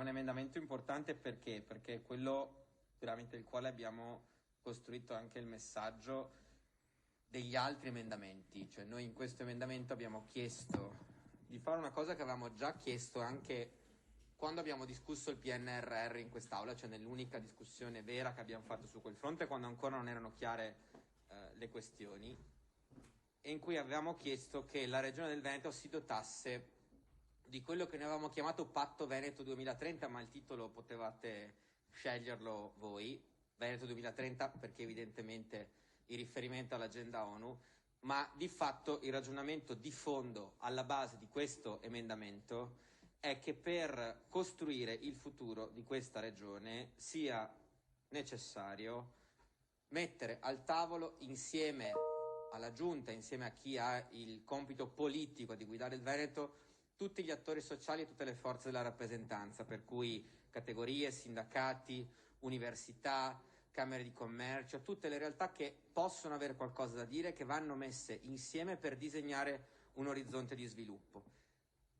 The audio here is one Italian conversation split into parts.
un emendamento importante perché è quello veramente il quale abbiamo costruito anche il messaggio degli altri emendamenti. Cioè noi in questo emendamento abbiamo chiesto di fare una cosa che avevamo già chiesto anche quando abbiamo discusso il PNRR in quest'Aula, cioè nell'unica discussione vera che abbiamo fatto su quel fronte, quando ancora non erano chiare le questioni, e in cui avevamo chiesto che la Regione del Veneto si dotasse di quello che noi avevamo chiamato Patto Veneto 2030, ma il titolo potevate sceglierlo voi, Veneto 2030 perché evidentemente il riferimento all'agenda ONU, ma di fatto il ragionamento di fondo alla base di questo emendamento è che per costruire il futuro di questa regione sia necessario mettere al tavolo insieme alla Giunta, insieme a chi ha il compito politico di guidare il Veneto, tutti gli attori sociali e tutte le forze della rappresentanza, per cui categorie, sindacati, università, camere di commercio, tutte le realtà che possono avere qualcosa da dire, che vanno messe insieme per disegnare un orizzonte di sviluppo.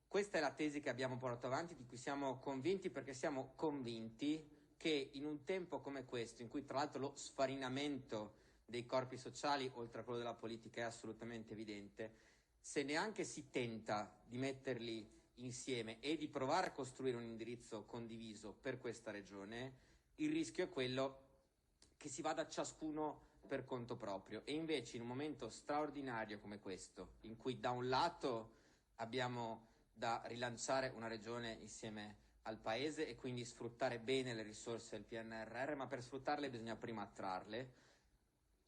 Questa è la tesi che abbiamo portato avanti, di cui siamo convinti, perché siamo convinti che in un tempo come questo, in cui tra l'altro lo sfarinamento dei corpi sociali, oltre a quello della politica, è assolutamente evidente, se neanche si tenta di metterli insieme e di provare a costruire un indirizzo condiviso per questa regione, il rischio è quello che si vada ciascuno per conto proprio. E invece in un momento straordinario come questo, in cui da un lato abbiamo da rilanciare una regione insieme al Paese e quindi sfruttare bene le risorse del PNRR, ma per sfruttarle bisogna prima attrarle.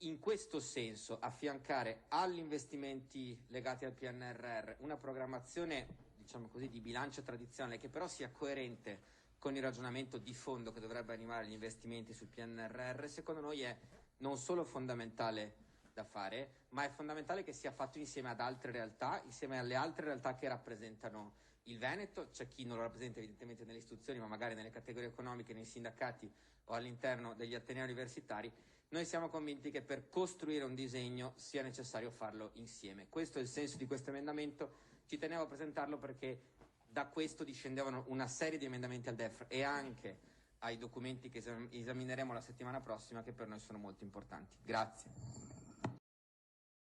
In questo senso affiancare agli investimenti legati al PNRR una programmazione, diciamo così, di bilancio tradizionale che però sia coerente con il ragionamento di fondo che dovrebbe animare gli investimenti sul PNRR, secondo noi è non solo fondamentale da fare, ma è fondamentale che sia fatto insieme ad altre realtà, insieme alle altre realtà che rappresentano il Veneto. C'è chi non lo rappresenta evidentemente nelle istituzioni, ma magari nelle categorie economiche, nei sindacati o all'interno degli atenei universitari. Noi siamo convinti che per costruire un disegno sia necessario farlo insieme. Questo è il senso di questo emendamento. Ci tenevo a presentarlo perché da questo discendevano una serie di emendamenti al DEF e anche ai documenti che esamineremo la settimana prossima, che per noi sono molto importanti. Grazie.